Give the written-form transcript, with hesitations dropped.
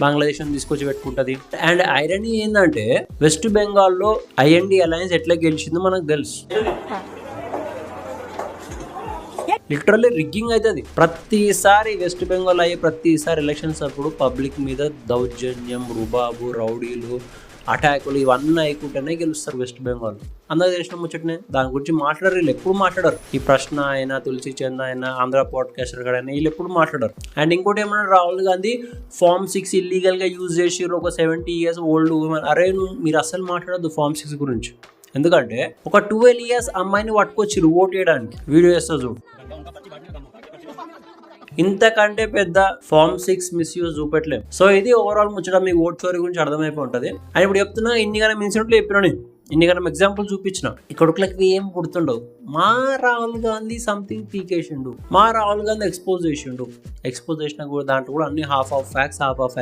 బంగ్లాదేశ్ తీసుకొచ్చి పెట్టుకుంటది. And irony ఏంటంటే west బెంగాల్లో ఐఎన్డి అలయన్స్ ఎట్లా గెలిచిందో మనకు తెలుసు. లిటరల్లీ రిగ్గింగ్ అవుతుంది ప్రతిసారి. వెస్ట్ బెంగాల్ అయ్యే ప్రతిసారి ఎలక్షన్స్ అప్పుడు పబ్లిక్ మీద దౌర్జన్యం, రుబాబు, రౌడీలు, అటాకులు ఇవన్నీ అయికుంటేనే గెలుస్తారు వెస్ట్ బెంగాల్. అందరూ తెలిసిన ముచ్చటనే, దాని గురించి మాట్లాడరు. వీళ్ళు ఎప్పుడు మాట్లాడరు. ఈ ప్రశ్న అయినా, తులసి చంద్ అయినా, ఆంధ్ర పాడ్కాస్టర్ అయినా వీళ్ళు ఎప్పుడు మాట్లాడరు. అండ్ ఇంకోటి ఏమన్నా, రాహుల్ గాంధీ ఫార్మ్ 6 ఇల్లీగల్గా యూజ్ చేసిర్రు, ఒక 70 years ఓల్డ్ ఉమెన్. అరే మీరు అస్సలు మాట్లాడద్దు ఫార్మ్ 6 గురించి. ఎందుకంటే ఒక 12 years అమ్మాయిని పట్టుకొచ్చిర్రు ఓట్ వేయడానికి. వీడియో చేస్తా చూడు. ఇంతకంటే పెద్ద ఫార్మ్ 6 మిస్యూజ్ చూపెట్టలేం. సో ఇది ఓవరాల్ ముచ్చట. మీకు ఓట్ చోరీ గురించి అర్థమైపోయి ఉంటుంది. అని ఇప్పుడు చెప్తున్నా, ఇన్నిగానే ఇన్సిడెంట్లు చెప్పినా, ఇన్నిగానే ఎగ్జాంపుల్ చూపించిన. ఈ కొడుకులకి ఏం గుర్తుండవు. మా రాహుల్ గాంధీ సంథింగ్ పీకేసిండు, మా రాహుల్ గాంధీ ఎక్స్పోజ్ చేసిండు. ఎక్స్పోజ్ చేసినా కూడా దాంట్లో కూడా అన్ని half of facts, half of